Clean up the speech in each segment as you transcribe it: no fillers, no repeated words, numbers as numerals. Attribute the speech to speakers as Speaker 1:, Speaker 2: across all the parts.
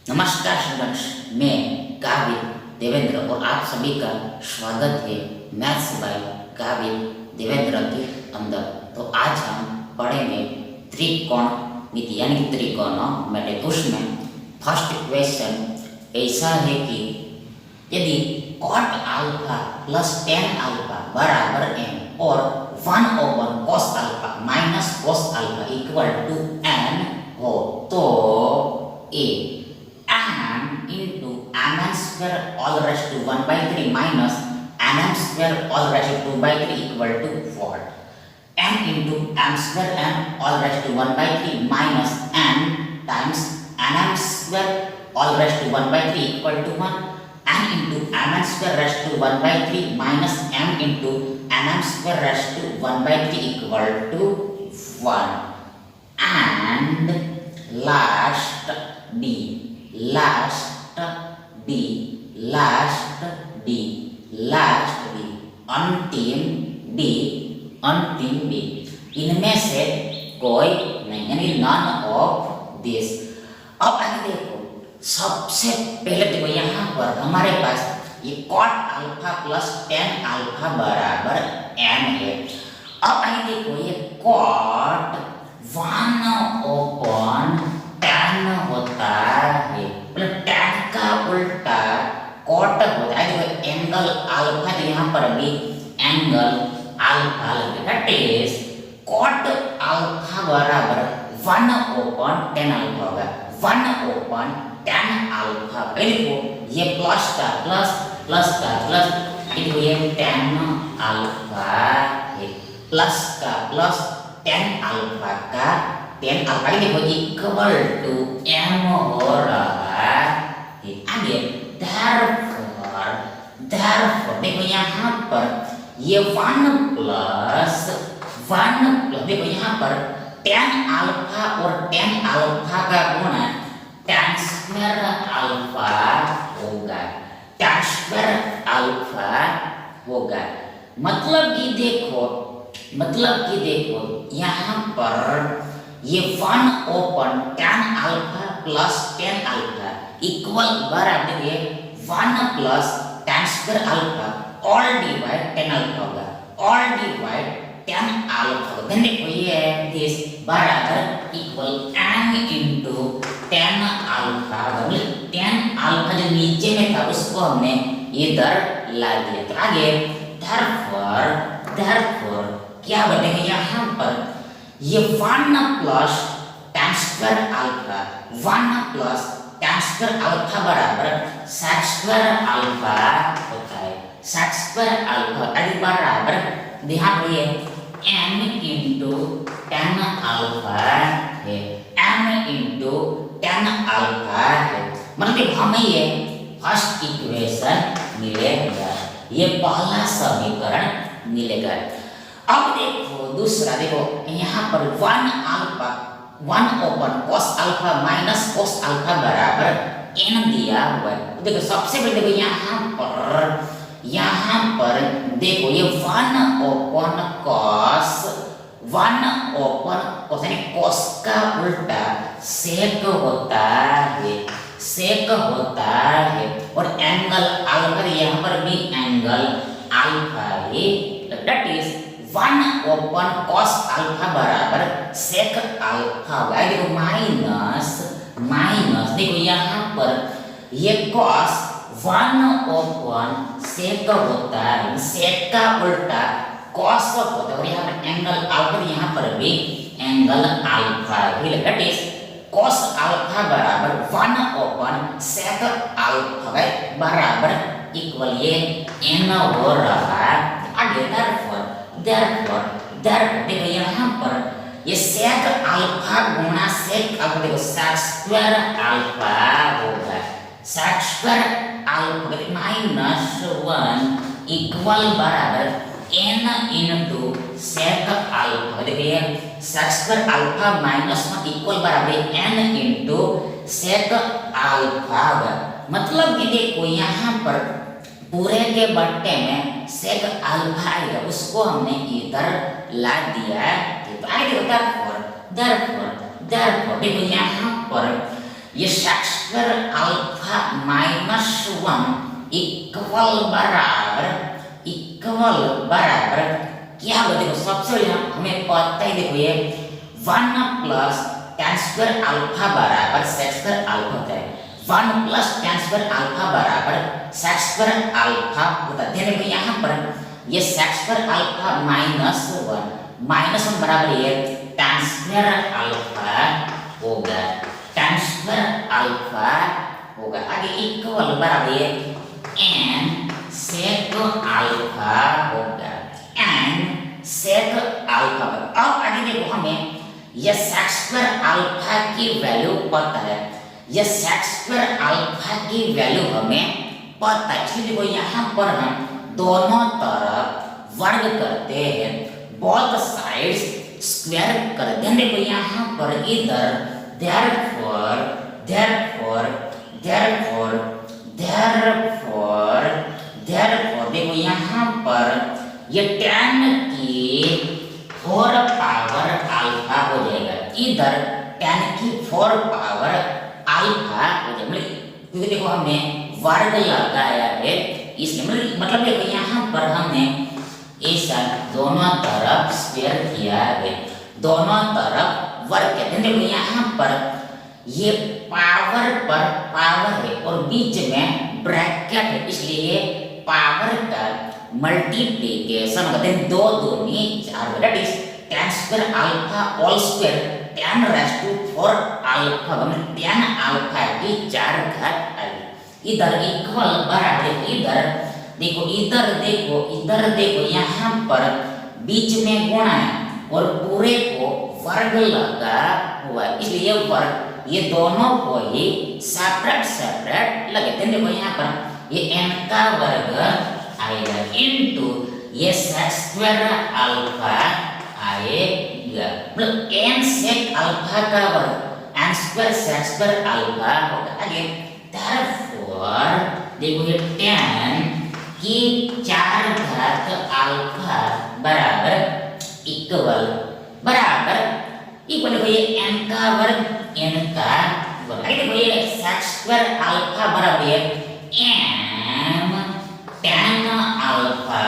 Speaker 1: नमस्कार स्टूडेंट्स, मैं काबिल देवेंद्र और आप सभी का स्वागत है मैथ्स बाय काबिल देवेंद्र के अंदर। तो आज हम पढ़ेंगे त्रिकोणमिति यानी कि त्रिकोणमिति। उसमें फर्स्ट क्वेश्चन ऐसा है कि यदि cot alpha plus tan alpha बराबर n और 1 over cos alpha minus cos alpha equal to n हो तो a n into mn square all raised to 1 by 3 minus nm square all raised to 2 by 3 equal to what? n into m square n all raised to 1 by 3 minus n times nm square all raised to 1 by 3 equal to 1. n into mn square raised to 1 by 3 minus m into nm square raised to 1 by 3 equal to 1. And last अंतिम D इनमें से कोई नहीं यानी none of this. अब आगे देखो, सबसे पहले देखो यहाँ पर हमारे पास ये cot alpha plus tan alpha बराबर n है। अब आगे देखो ये cot 1 ओपन tan होता है, मतलब tan का उल्टा cot होता है। देखो एंगल अल्फा, तो यहाँ पर भी एंगल अल्फा लगेगा। दैट इज cot अल्फा बराबर 1 ओपन tan अल्फा होगा। 1 ओपन tan अल्फा, देखो ये प्लस का प्लस प्लस का प्लस, देखो ये tan अल्फा है, प्लस का प्लस tan अल्फा का tan अल्फा, देखो इक्वल टू m हो रहा है। आगे therefore देखो यहाँ पर ये 1 प्लस देखो यहाँ पर tan अल्फा और tan अल्फा का गुणा tan स्क्वायर अल्फा होगा, tan स्क्वायर अल्फा होगा। मतलब कि देखो यहाँ पर ये 1 open tan alpha plus tan alpha equal बराबर ये 1 plus tan square alpha all divide tan alpha होगा, all divide tan alpha. Then देखो ये दिस बराबर equal n into tan alpha, मतलब tan अल्फा जो नीचे में था उसको हमने इधर ला दिया। तो आगे therefore क्या बनेगा यहाँ पर ये 1 plus tan square alpha, 1 plus tan square alpha बराबर sec स्क्वायर अल्फा होता है। sec स्क्वायर अल्फा बराबर यहाँ पर ये m into tan अल्फा है, m into tan अल्फा है। मतलब हमें ये फर्स्ट इक्वेशन मिलेगा, ये पहला समीकरण मिलेगा। अब देखो दूसरा, देखो यहाँ पर 1 open cos alpha minus cos alpha बराबर n दिया हुआ है। देखो सबसे पहले देखो यहाँ पर देखो ये 1 ओपन cos यानी cos का उल्टा sec होता है और एंगल अल्फा, यहाँ पर भी एंगल अल्फा है। That is 1 open cos alpha बराबर sec अल्फा होगा। देखो माइनस देखो यहाँ पर ये cos 1 ओपन sec होता है, sec का उल्टा cos होता है और यहाँ पर एंगल अल्फा, यहाँ पर भी एंगल अल्फा है। दैट इज cos अल्फा बराबर 1 ओपन sec अल्फा बराबर इक्वल ये n हो रहा है। आगे therefore देखो यहाँ पर ये sec अल्फा गुणा sec अल्फा, देखो sec स्क्वायर अल्फा होगा, sec square alpha minus 1 equal बराबर n into sec अल्फा। देखिए sec square alpha minus 1 equal बराबर n into sec अल्फा होगा। मतलब कि देखो यहाँ पर पूरे के बट्टे में sec अल्फा आएगा, उसको हमने इधर ला दिया है। तो आगे देखो therefore देखो यहाँ पर ये sex square alpha minus 1 equal बराबर क्या होगा? देखो सबसे पहले हमें पता ही देखो ये 1 प्लस tan स्क्वायर अल्फा बराबर सेक्स स्क्वायर अल्फा होता है। 1 प्लस tan स्क्वायर अल्फा बराबर सेक्स स्क्वायर अल्फा होता है। देखो यहाँ पर ये सेक्स स्क्वायर अल्फा माइनस 1 बराबर ये tan स्क्वायर अल्फा होगा, tan स्क्वायर अल्फा होगा। आगे इक्वल बराबर ये n sec अल्फा होगा, n sec अल्फा। अब आगे देखो हमें यह सेक्स स्क्वायर अल्फा की वैल्यू पता है, यह सेक्स स्क्वायर अल्फा की वैल्यू हमें पता है। इसलिए देखो यहाँ पर हम दोनों तरफ वर्ग करते हैं, बोथ साइड्स स्क्वायर कर दें। देखो यहाँ पर इधर therefore देखो यहाँ पर ये tan की 4 पावर अल्फा हो जाएगा, इधर tan की 4 पावर अल्फा हो जाएगा। क्योंकि देखो हमने वर्ग लगाया है इसलिए मतलब देखो यहाँ पर हमने ऐसा दोनों तरफ स्क्वायर किया है, दोनों तरफ वर्ग कहते हैं। देखो यहाँ पर ये पावर पर पावर है और बीच में ब्रैकेट है, इसलिए पावर का मल्टीप्लिकेशन होता है। 2 दूनी 4 that is tan square alpha whole square tan raised to 4 alpha मतलब tan अल्फा की 4 घात आई। इधर इक्वल बराबर इधर देखो यहाँ पर बीच में गुणा है और पूरे को वर्ग लगा हुआ है, इसलिए वर्ग ये दोनों को ही सेपरेट लगे। देखो यहाँ पर ये n का वर्ग आएगा इनटू ये सेक्स स्क्वायर अल्फा आएगा, मतलब n सेक अल्फा का वर्ग n square sex square alpha होगा। आगे therefore देखो ये tan की 4 घात अल्फा बराबर इक्वल देखो ये n का वर्ग आगे देखो ये सेक्स स्क्वायर अल्फा बराबर है m tan अल्फा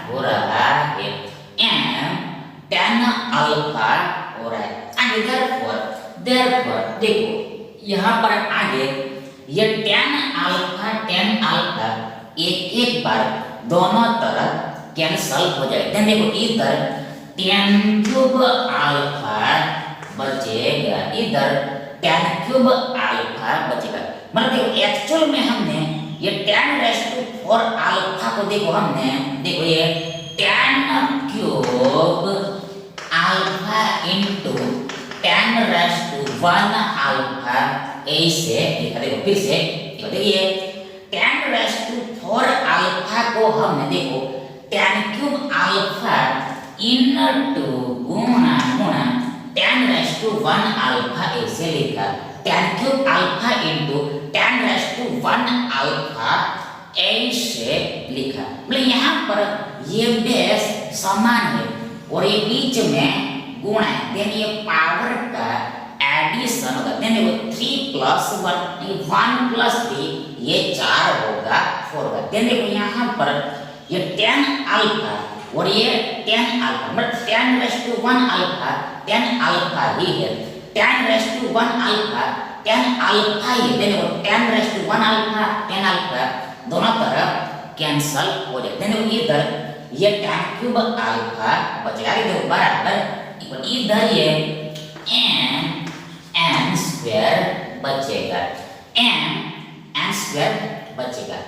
Speaker 1: हो रहा है, m tan अल्फा हो रहा है। आगे therefore देखो यहाँ पर आगे ये tan अल्फा एक बार दोनों तरफ कैंसल हो जाएगा। देखो इधर tan क्यूब अल्फा बचेगा, इधर tan क्यूब अल्फा बचेगा। मतलब देखो एक्चुअल में हमने ये tan raised to 4 अल्फा को देखो ये tan cube alpha into tan raised to 1 alpha ऐसे लिखा। देखो फिर से देखिए tan raised to 4 अल्फा को हमने देखो tan क्यूब अल्फा इनटू गुणा tan raised to 1 अल्फा ऐसे लिखा, tan cube alpha into tan raised to 1 alpha ऐसे लिखा। मतलब यहाँ पर ये बेस समान है और ये बीच में गुणा है, देन ये पावर का एडिशन होगा। देन देखो 3 प्लस 1 प्लस 3 ये 4 होगा 4 होगा। देन देखो यहाँ पर ये tan अल्फा और ये tan अल्फा मतलब tan raised to 1 alpha tan alpha ही है, tan raised to 1 alpha tan alpha ही है। देखो tan raised to 1 alpha tan alpha दोनों तरफ कैंसल हो जाए। देखो इधर ये tan क्यूब अल्फा बचेगा, देखो बराबर इधर ये n स्क्वायर बचेगा, n स्क्वायर बचेगा।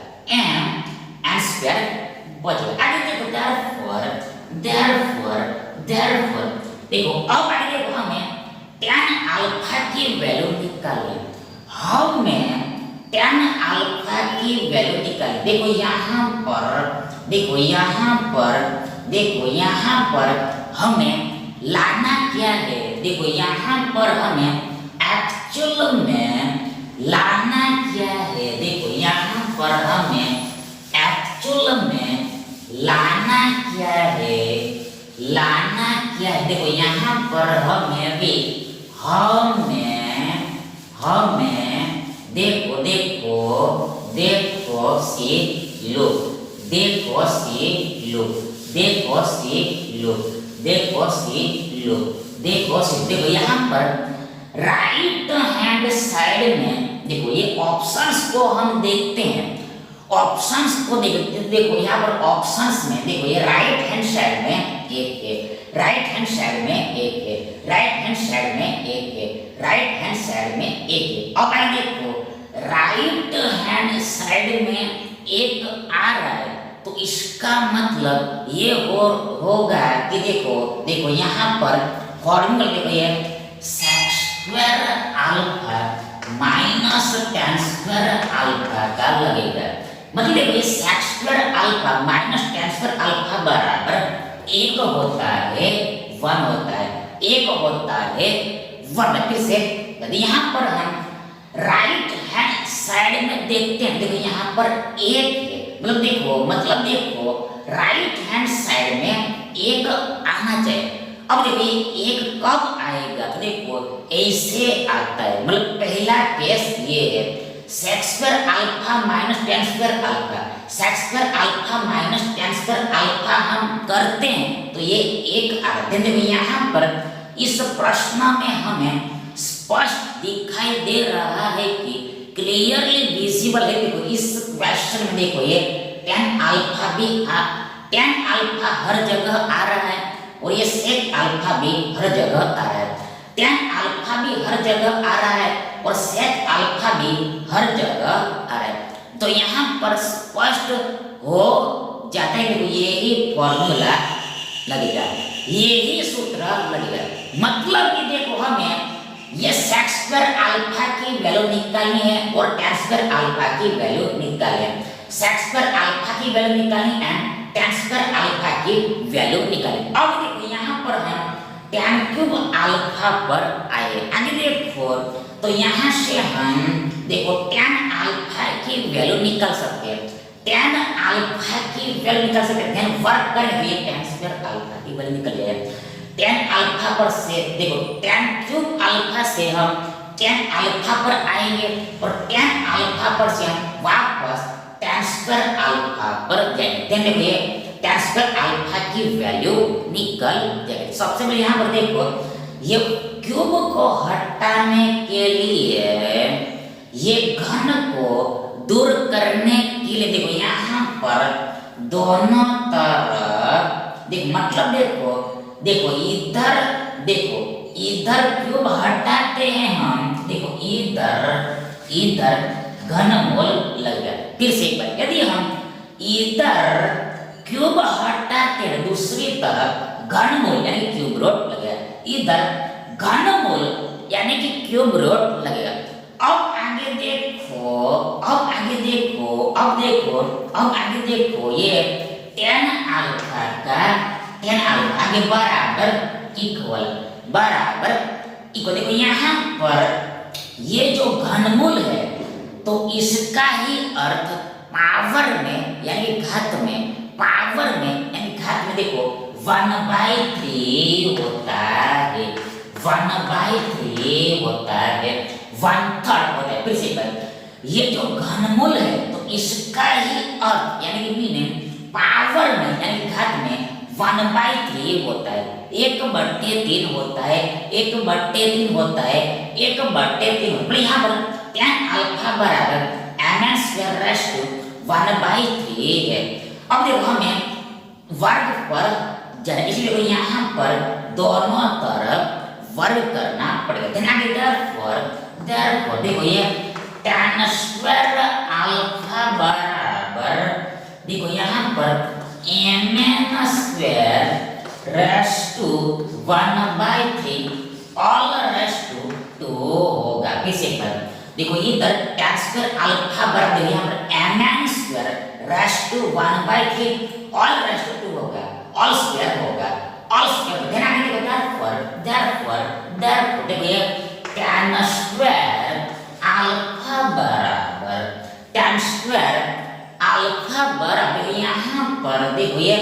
Speaker 1: आगे देखो therefore देखो अब आगे देखो हमें tan अल्फा की वैल्यू निकालनी। हमें tan अल्फा की वैल्यू निकालनी। देखो यहाँ पर हमें लाना क्या है? देखो यहाँ पर हमें एक्चुअल में लाना क्या है? देखो यहाँ पर हमें एक्चुअल में लाना क्या है? देखो यहाँ पर हमें देखो देखो देखो यहाँ पर राइट हैंड साइड में देखो ये ऑप्शंस को हम देखते हैं, ऑप्शंस को देखो यहाँ पर ऑप्शंस में देखो ये राइट हैंड साइड में एक है, राइट हैंड साइड में एक है, राइट हैंड साइड में एक है, राइट हैंड साइड में एक है। अब आगे देखो राइट हैंड साइड में एक आ रहा है तो इसका मतलब ये होगा कि देखो यहाँ पर फॉर्मूला देखो ये sec square alpha minus tan square alpha का लगेगा। मतलब देखो ये sec square alpha minus tan square alpha बराबर एक होता है 1 होता है, एक होता है 1। फिर से यदि यहाँ पर हम राइट हैंड साइड में देखते हैं देखो यहाँ पर एक है, मतलब देखो राइट हैंड साइड में एक आना चाहिए। अब देखो ये एक कब आएगा तो देखो ऐसे आता है, मतलब पहला केस ये है sec square alpha minus tan square alpha, sec square alpha minus tan square alpha हम करते हैं तो ये एक आते हैं। देखो यहाँ पर इस प्रश्न में हमें स्पष्ट दिखाई दे रहा है कि क्लियरली विजिबल है। देखो इस क्वेश्चन में देखो ये tan अल्फा भी tan अल्फा हर जगह आ रहा है और ये sec अल्फा भी हर जगह आ रहा है, tan अल्फा भी हर जगह आ रहा है और sec अल्फा भी हर जगह आ रहा है। तो यहाँ पर स्पष्ट हो जाता है कि यही फॉर्मूला लगेगा, यही सूत्र लगेगा। मतलब कि देखो हमें ये sec स्क्वायर अल्फा की वैल्यू निकालनी है और tan स्क्वायर अल्फा की वैल्यू निकालनी है, sec स्क्वायर अल्फा की वैल्यू निकालनी एंड tan स्क्वायर अल्फा की वैल्यू निकालनी। अब देखो यहाँ पर हम tan क्यूब अल्फा पर आए, आगे देखो तो यहाँ से हम देखो tan अल्फा की वैल्यू निकाल सकते हैं, tan अल्फा की वैल्यू निकाल सकते हैं। वर्क करेंगे tan स्क्वायर अल्फा की वैल्यू निकल जाएगी, tan अल्फा पर से देखो tan क्यूब अल्फा से हम tan अल्फा पर आएंगे और tan अल्फा पर से हम वापस tan स्क्वायर अल्फा पर जाएंगे। देखो ये tan स्क्वायर अल्फा की वैल्यू निकल जाएगी। सबसे पहले यहाँ पर देखो ये क्यूब को हटाने के लिए ये घन को दूर करने के लिए देखो यहाँ पर दोनों तरफ देखो, मतलब देखो इधर क्यूब हटाते हैं हम, देखो इधर घनमूल लग गया। फिर से एक बार यदि हम इधर क्यूब हटाते हैं दूसरी तरफ घनमूल यानी क्यूब रूट लगेगा, इधर घनमूल यानी कि क्यूब रूट लगेगा। अब आगे देखो ये tan अल्फा आगे बराबर इक्वल देखो यहाँ पर ये जो घनमूल है तो इसका ही अर्थ पावर में यानी घात में, देखो 1/3 होता है, 1/3 होता है, 1/3 होता है। फिर से ये जो घनमूल है तो इसका ही अर्थ यानी कि मीनिंग पावर में यानी घात में 1/3 होता है, 1/3 होता है, 1/3 होता है, 1/3 होता है। यहाँ पर tan अल्फा बराबर mn स्क्वायर रेज़ टू 1/3 है। अब देखो हमें वर्ग पर जाए, इसलिए देखो यहाँ पर दोनों तरफ वर्ग करना पड़ेगा। therefore देखो ये tan स्क्वायर अल्फा बराबर देखो यहाँ पर mn square raise to 1/3 all raise to 2 होगा। किसी पर देखो इधर tan स्क्वायर अल्फा बराबर यहाँ पर mn square raise to 1/3 all raise to 2 होगा, ऑल स्क्वायर होगा, ऑल स्क्वायर ध्यान आगे therefore देखो ये tan स्क्वायर अल्फा बराबर यहाँ पर देखो ये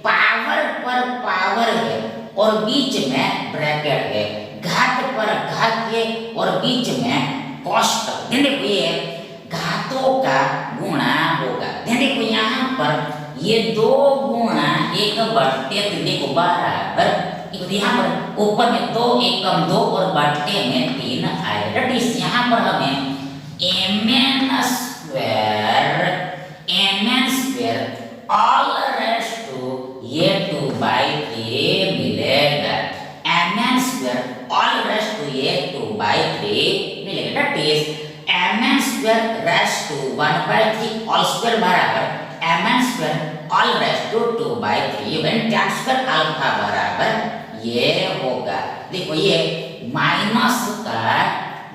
Speaker 1: पावर पर पावर है और बीच में ब्रैकेट है, घात पर घात है और बीच में कोष्टक। देखो ये घातों का गुणा होगा ये 2 गुणा 1/3 देखो बराबर, यहाँ पर ऊपर में 2 एकम 2 और बट्टे में 3 आए। दट इज यहाँ पर हमें mn square all raised to ये 2/3 मिलेगा। mn square all raised to ये 2/3 मिलेगा। That is mn square raised to 1/3 all square बराबर mn square all raised to 2/3 when tan square alpha बराबर ये होगा। देखो ये माइनस का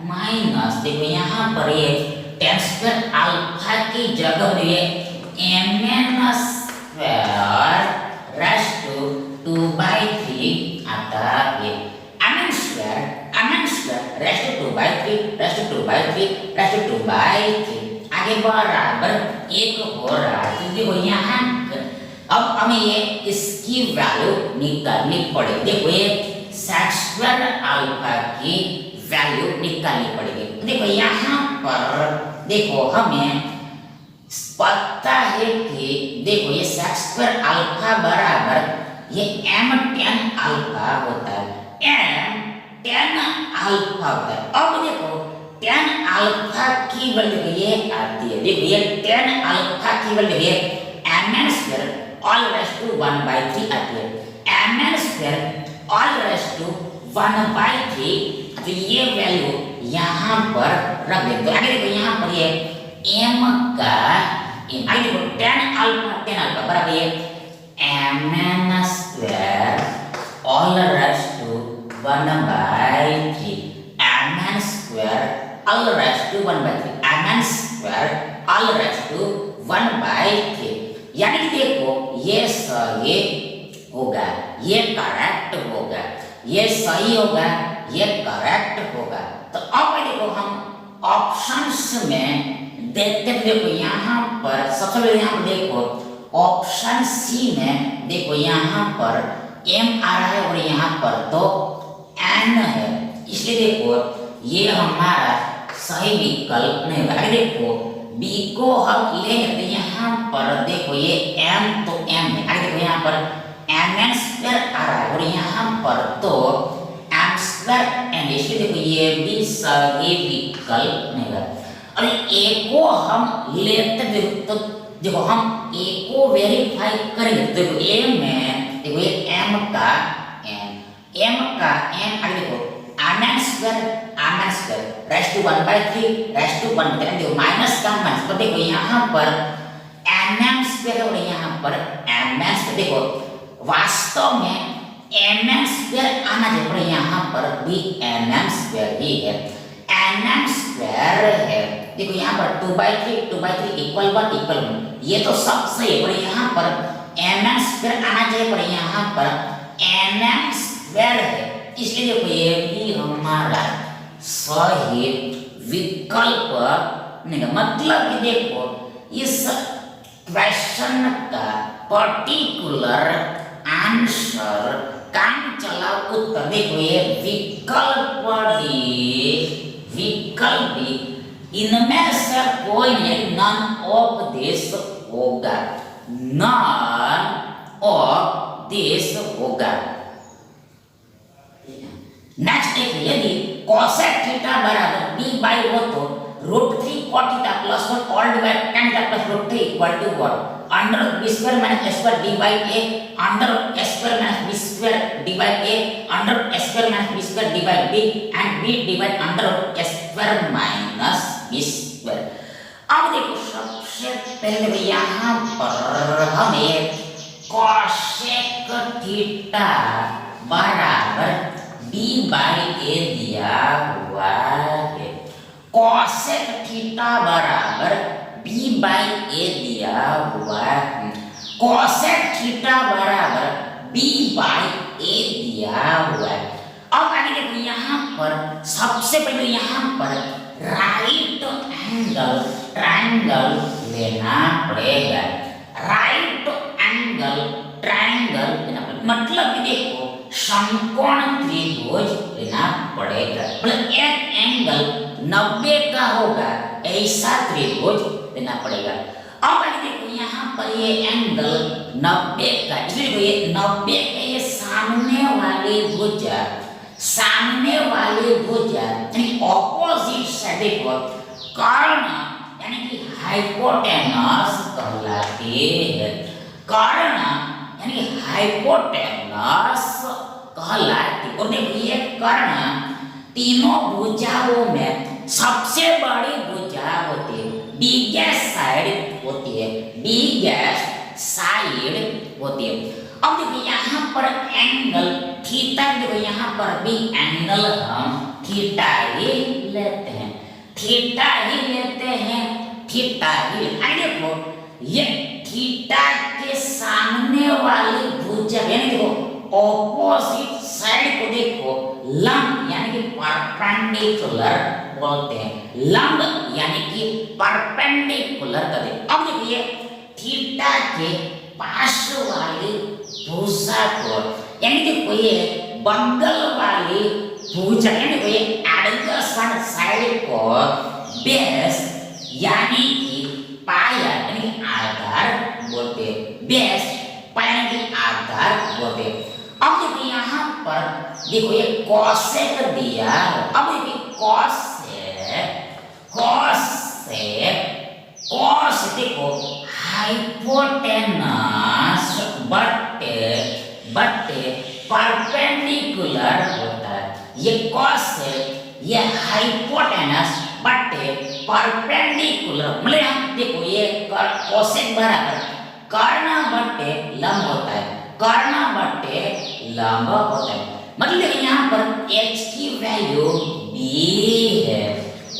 Speaker 1: माइनस, देखो यहाँ पर ये tan स्क्वायर अल्फा की जगह ये mn स्क्वायर रेस्ट टू 2/3 आता है। mn square raised to 2/3 raised to 2/3 raised to 2/3 आगे बराबर 1 हो रहा है। देखो यहाँ अब हमें ये इसकी वैल्यू निकालनी पड़ेगी। देखो ये sec स्क्वायर अल्फा की वैल्यू निकालनी पड़ेगी। देखो यहाँ पर देखो हमें पता है कि देखो ये sec स्क्वायर अल्फा बराबर ये m tan अल्फा होता है, m tan अल्फा होता है। अब देखो tan अल्फा की वैल्यू ये आती है। देखो ये tan अल्फा की वैल्यू ये mn square all raised to 1/3 आती है। mn square all raised to 1/3, तो ये वैल्यू यहाँ पर रख देते हैं। आगे देखो यहाँ पर ये m का आगे देखो tan अल्फा बराबर ये mn square all raised to 1/3 mn square all raised to 1/3 mn square all raised to 1/3, यानी कि देखो ये सही होगा, ये करेक्ट होगा, ये सही होगा, ये करेक्ट होगा। तो अब देखो हम ऑप्शंस में देखते हैं। देखो यहाँ पर सबसे पहले यहाँ पर देखो ऑप्शन सी में देखो यहाँ पर m आ रहा है और यहाँ पर तो n है, इसलिए देखो ये हमारा सही विकल्प नहीं होगा। देखो b को हम लेंगे तो यहाँ पर देखो ये m तो m है। आगे देखो यहाँ पर mn स्क्वायर आ रहा है और यहाँ पर तो m स्क्वायर n, इसलिए देखो ये भी सही विकल्प नहीं होगा। और a को हम लेते तो देखो हम a को वेरीफाई करेंगे। देखो a में देखो ये m का n आगे देखो mn square raised to 1/3 raised to 1/3 देखो माइनस का माइनस, तो देखो यहाँ पर mn स्क्वायर और यहाँ पर mn स्क्वायर, देखो वास्तव में mn स्क्वायर आना चाहिए पर यहाँ पर भी mn स्क्वायर ही है, mn स्क्वायर है। देखो यहाँ पर 2/3 इक्वल 1 इक्वल 1, ये तो सब सही है पर यहाँ पर mn स्क्वायर आना चाहिए पर यहाँ पर mn स्क्वायर है, इसलिए देखो ये भी हमारा सही विकल्प नहीं है। मतलब कि देखो इस क्वेश्चन का पर्टिकुलर आंसर काम चला उत्तर, देखो ये विकल्प डी इनमें से कोई नहीं, नन ऑफ दिस होगा, नन ऑफ दिस होगा। नेक्स्ट देखिए यदि cosec थीटा बराबर b बाई हो तो √3 cot theta plus 1 all divide tan theta plus √3 equal to what, under b square minus a square d by a under a square minus b square d by a under a square minus b square d by b and b divide under a square minus b square. अब देखो सबसे पहले यहाँ पर हमें cosec theta बराबर b by a दिया हुआ है, cosec थीटा बराबर b बाई a दिया हुआ है, cosec थीटा बराबर b बाई a दिया हुआ है। अब आगे देखो यहाँ पर सबसे पहले यहाँ पर राइट एंगल ट्रायंगल लेना पड़ेगा, राइट एंगल ट्रायंगल लेना पड़ेगा। मतलब कि देखो समकोण त्रिभुज लेना पड़ेगा, मतलब एक एंगल 90 का होगा ऐसा त्रिभुज लेना पड़ेगा। अब आगे देखो यहाँ पर ये एंगल 90 का, इसलिए ये 90 के ये सामने वाली भुजा यानी ऑपोजिट साइड देखो कर्ण यानी कि हाइपोटेनस कहलाती है। कर्ण यानी हाइपोटेनस कहलाती। और देखो ये कर्ण तीनों भुजाओं में सबसे बड़ी भुजा होती है, बिगेस्ट साइड होती है, बिगेस्ट साइड होती है। अब देखो यहाँ पर एंगल थीटा, देखो यहाँ पर भी एंगल हम थीटा ही लेते हैं, थीटा ही लेते हैं, थीटा ही। देखो ये थीटा के सामने वाली भुजा यानी देखो ऑपोजिट साइड को देखो लंब यानी कि परपेंडिकुलर बोलते हैं, लंब यानी कि परपेंडिकुलर कर दे। अब देखिए थीटा के पास वाली भुजा को यानी देखो ये बगल वाली भुजा यानी देखो ये एडजसेंट साइड को बेस यानी कि पाया यानी आधार बोलते हैं, बेस पाया यानी आधार बोलते हैं। अब देखो यहाँ पर देखो ये कोसेक दिया, अब देखिए कोस देखो हाइपोटेनस बट्टे परपेंडिकुलर होता है। ये कोस ये हाइपोटेनस बट्टे परपेंडिकुलर मतलब यहाँ देखो ये कोसेक बराबर कर्ण बट्टे लंब होता है, कर्ण बट्टे लंब होता है। मतलब यहाँ पर h की वैल्यू b है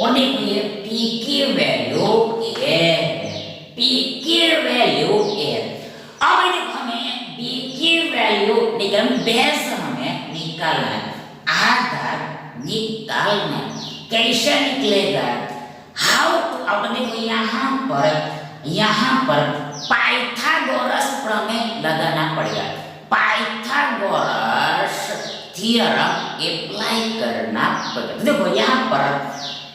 Speaker 1: और देखो ये p की वैल्यू a है, p की वैल्यू a। अब देखो हमें b की वैल्यू निकालना, बेस हमें निकालना है, आधार निकालना है। कैसे निकलेगा? हाउ तो अब देखो यहाँ पर पाइथागोरस प्रमेय लगाना पड़ेगा, पाइथागोरस थ्योरम अप्लाई करना पड़ेगा। देखो यहाँ पर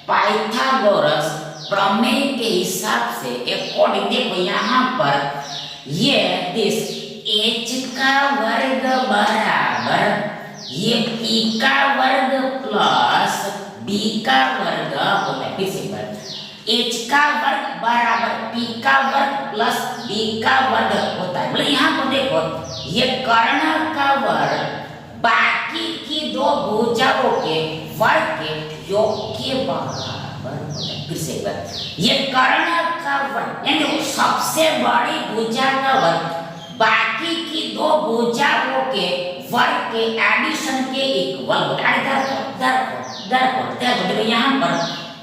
Speaker 1: पाइथागोरस प्रमेय के हिसाब से अकॉर्डिंग देखो यहाँ पर ये दिस h का वर्ग बराबर ये p का वर्ग प्लस b का वर्ग होता है। फिर से h का वर्ग बराबर p का वर्ग प्लस b का वर्ग होता है। मतलब यहाँ पर देखो ये कर्ण का वर्ग बाकी की दो भुजाओं के वर्ग के योग के बराबर होता है। फिर से ये कर्ण का वर्ग यानी सबसे बड़ी भुजा का वर्ग बाकी की दो भुजाओं के वर्ग के एडिशन के इक्वल होता है। देखो यहाँ पर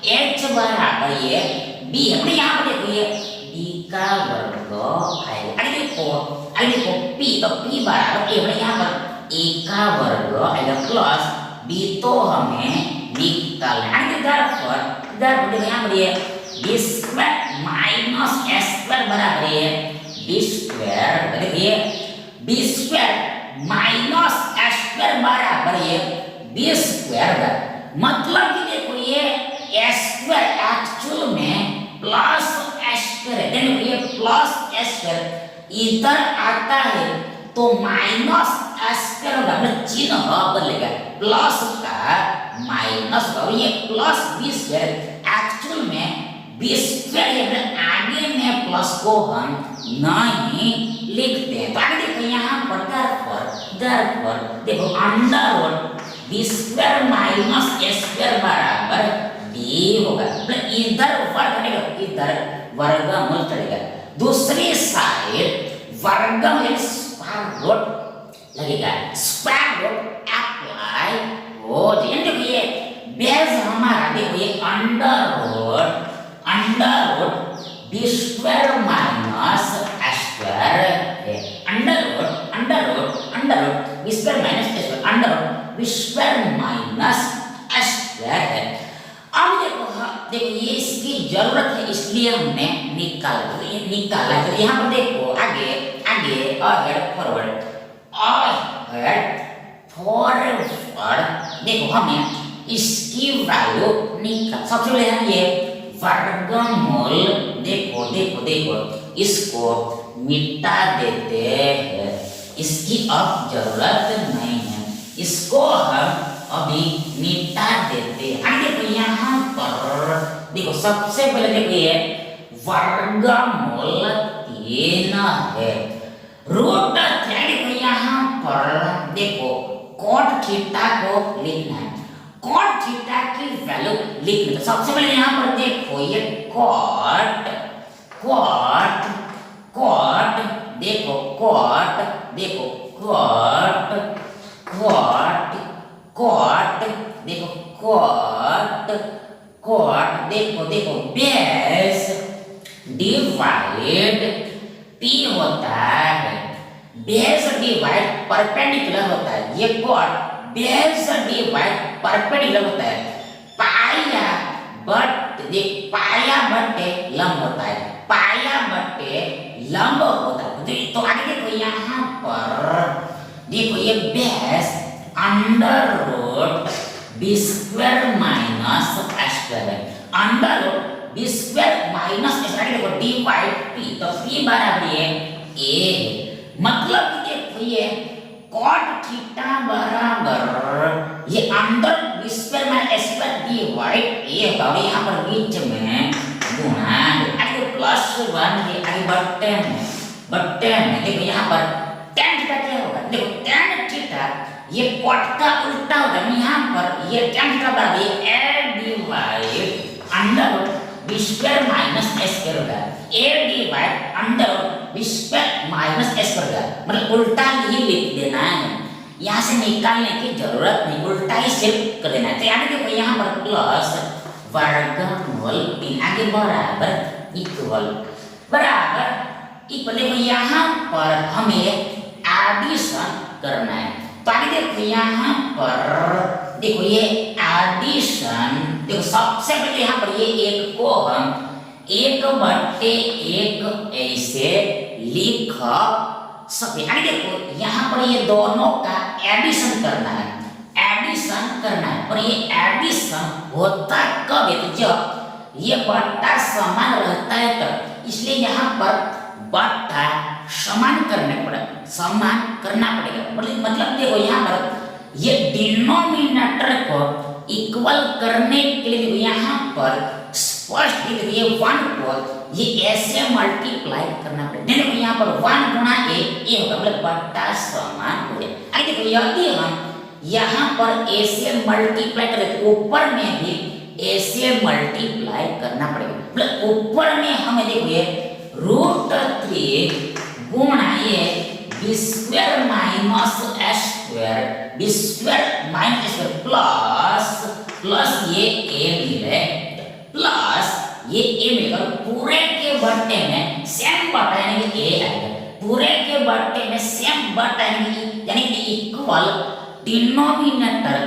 Speaker 1: h बराबर ये b है, यहाँ पर देखो ये b का वर्ग आएगा। अरे देखो p तो p बराबर a, यहाँ पर a का वर्ग आएगा प्लस b तो हमें निकालना है। देखो यहाँ पर ये b square minus a square बराबर है b स्क्वायर। देखिए b square minus a square बराबर है b स्क्वायर। मतलब कि देखो ये a स्क्वायर एक्चुअल में प्लस a स्क्वायर है, देखो ये प्लस a स्क्वायर इधर आता है तो माइनस a स्क्वायर होगा, मतलब चिन्ह बदलेगा, प्लस का माइनस होगा। ये प्लस b स्क्वायर एक्चुअल में b स्क्वायर है, आगे में प्लस को हम नहीं लिखते हैं। तो आगे देखो यहाँ पर दरपर देखो under root b square minus a square बराबर d होगा। इधर वर्ग नहीं, इधर वर्गमूल चलेगा, दूसरी साइड वर्गमूल स्क्वायर रूट लगेगा, स्क्वायर रूट अप्लाई हो जाएगा। देखो ये बेस हमारा देखो ये under root b square minus a square है, under root b square minus a square, under root b square minus a square है। अब देखो ये इसकी जरूरत है इसलिए हमने निकाला। तो यहाँ पर देखो आगे अहेड फॉरवर्ड देखो हमें इसकी वैल्यू निकाल। सबसे पहले हम ये वर्गमूल देखो देखो देखो इसको मिटा देते हैं, इसकी अब जरूरत नहीं है, इसको हम अभी मिटा देते हैं। आगे देखो यहाँ पर देखो सबसे पहले देखो ये वर्गमूल 3 है, रूट 3। देखो यहाँ पर देखो cot थीटा को लिखना है, cot थीटा की वैल्यू लिखना है। सबसे पहले यहाँ पर देखो ये cot देखो cot देखो cot देखो cot देखो बेस डिवाइड p होता है, बेस डिवाइड परपेंडिकुलर होता है, ये cot बेस डिवाइड परपेंडिकुलर होता है, पाया बटे लंब होता है, पाया बटे लंब होता है। तो आगे देखो यहाँ पर देखो ये base under root B square minus a square है, under root B square minus a square. देखो डिवाइड p, तो p बराबर है a, मतलब कि देखो ये cot थीटा बराबर ये under B square minus a square divide a होगा, और यहाँ पर बीच में गुणा आगे +1 है, आगे बट्टे में देखो यहाँ पर tan थीटा क्या होगा, देखो tan थीटा ये cot का उल्टा होगा, यहाँ पर ये tan थीटा बराबर है a divide under root B square minus a square होगा, a divide under root B square minus a square होगा, मतलब उल्टा ही लिख देना है, यहाँ से निकालने की जरूरत नहीं, उल्टा ही सिर्फ कर देना है। तो यानी देखो यहाँ पर प्लस वर्गमूल 3 आगे बराबर इक्वल देखो यहाँ पर हमें एडिशन करना है। तो आगे देखो यहाँ पर देखो ये एडिशन, देखो सबसे पहले यहाँ पर ये एक को हम 1/1 ऐसे लिख सकते। आगे देखो यहाँ पर ये दोनों का एडिशन करना है, और ये एडिशन होता कब है, तो जब ये बट्टा समान रहता है तब, इसलिए यहाँ पर बट्टा समान करना पड़ेगा। मतलब देखो यहाँ पर ये डिनोमिनेटर को इक्वल करने के लिए देखो यहाँ पर स्पष्ट ये 1 को ये ऐसे मल्टीप्लाई करना पड़ेगा। देखो यहाँ पर 1 गुणा a होगा, मतलब बट्टा समान हो जाए। आगे देखो यदि हम यहाँ पर a से मल्टीप्लाई करें तो ऊपर में भी a से मल्टीप्लाई करना पड़ेगा, मतलब ऊपर में हमें देखो ये √3 गुणा ये b square minus a square, b square minus a square plus ये a मिले, प्लस ये a मिलेगा, पूरे के बट्टे में सेम बट्टा यानी कि a आएगा, पूरे के बट्टे में सेम बट्टा यानी कि इक्वल डिनोमिनेटर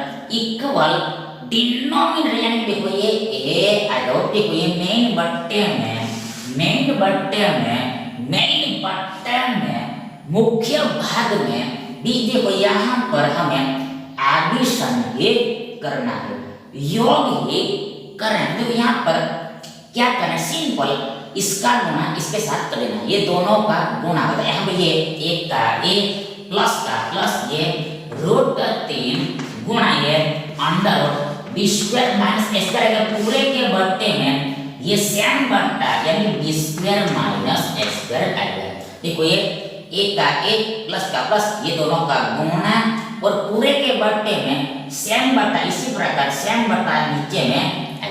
Speaker 1: यानी देखो ये a आएगा, देखो ये मेन बट्टे में मुख्य भाग में भी देखो यहाँ पर हमें एडिशन ही करना है, योग ही करें। तो यहाँ पर क्या करना है, सिंपल इसका गुणा इसके साथ कर देना, ये दोनों का गुणा होता है। यहाँ पे ये एक का एक प्लस का प्लस ये √3 गुणा ये under root B square minus a square, अगर पूरे के बट्टे में ये सेम बट्टा यानी B square minus a square आएगा। देखो ये एक का एक प्लस का प्लस ये दोनों का गुणा, और पूरे के बट्टे में सेम बट्टा, इसी प्रकार सेम बट्टा नीचे में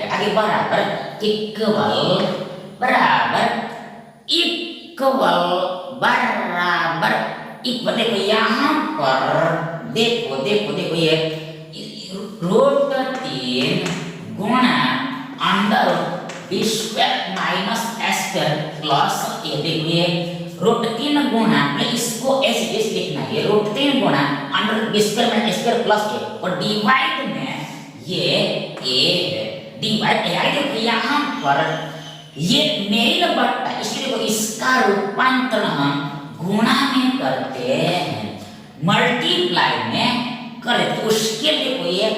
Speaker 1: आगे बराबर इक्वल देखो यहाँ पर देखो ये √3 गुणा under B square minus a square plus ये देखो ये √3 गुणा, इसको ऐसे लिखना है, ये √3 गुणा under B square minus a square plus a, और डिवाइड में ये a डिवाइड देखो यहाँ पर ये मेन बट्टा, इसलिए देखो इसका रूपांतरण हम गुणा में करते हैं, मल्टीप्लाई में करते, तो उसके लिए देखो ये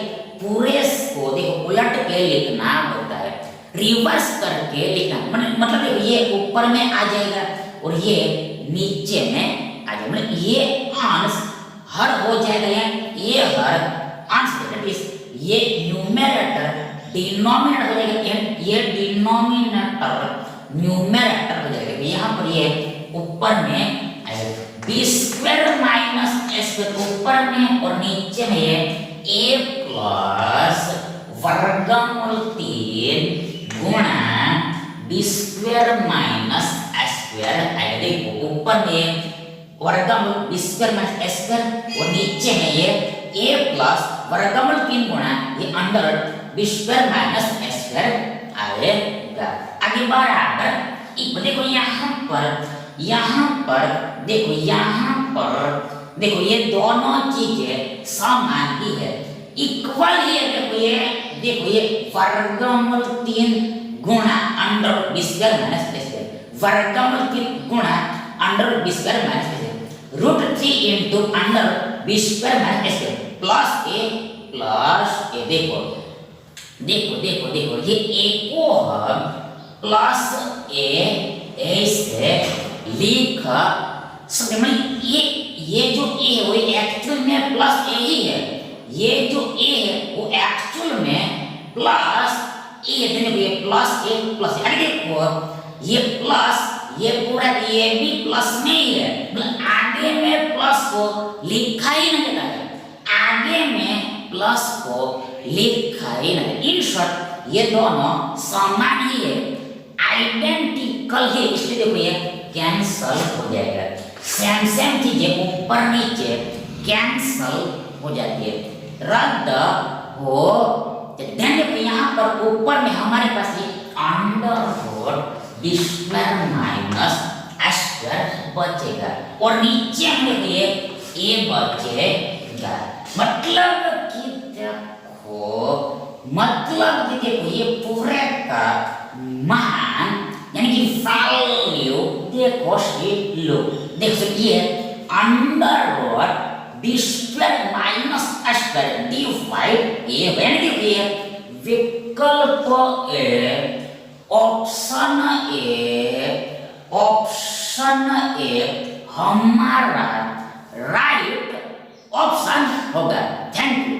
Speaker 1: पूरे को देखो उलट के लिखना होता है। रिवर्स करके लिखना, मतलब देखो ये ऊपर में आ जाएगा और ये नीचे में आ जाएगा, मतलब ये अंश हर हो जाएगा, ये हर अंश ये न्यूमरेटर डिनोमिनेटर हो जाएगा, ये डिनोमिनेटर न्यूमरेटर हो जाएगा। यहाँ पर ये ऊपर में B square minus A square ऊपर में और नीचे में ये ए प्लस वर्गमूल 3 गुणा B square minus A square आएगा। देखो ऊपर में वर्गमूल B square minus A square और नीचे में ये ए प्लस वर्गमूल 3 गुणा ये under B square minus A square आएगा। आगे बराबर देखो यहाँ पर देखो ये दोनों चीजें समान ही है, इक्वल ही है। देखो ये वर्गमूल 3 गुणा under B square minus A square, वर्गमूल 3 गुणा under B square minus A square, root 3 into under B square minus A square plus A देखो ये ए को हम प्लस ए ऐसे लिख सकते हैं। ये जो ए है वो एक्चुअल में प्लस ए ही है, ये जो ए है वो एक्चुअल में प्लस ए है। देखो ये प्लस ए प्लस, अरे देखो ये प्लस ये पूरा ये भी प्लस में ही है, मतलब आगे में प्लस को लिखा ही नहीं जाता है, आगे में प्लस को लिखा ही नहीं। इन शॉर्ट ये दोनों समान ही है, आइडेंटिकल है, इसलिए देखो ये कैंसल हो जाएगा। सेम चीजें ऊपर नीचे कैंसल हो जाती है, रद्द हो। ध्यान देखो यहाँ पर ऊपर में हमारे पास ये under root B square minus A square बचेगा और नीचे में देखो ये ए बचेगा। मतलब कि देखो ये पूरे का मान यानी कि वैल्यू देखो लो, देख सकिए under root B square minus A square divide A, यानी देखिए विकल्प ए ऑप्शन ए हमारा राइट ऑप्शन होगा। Thank you.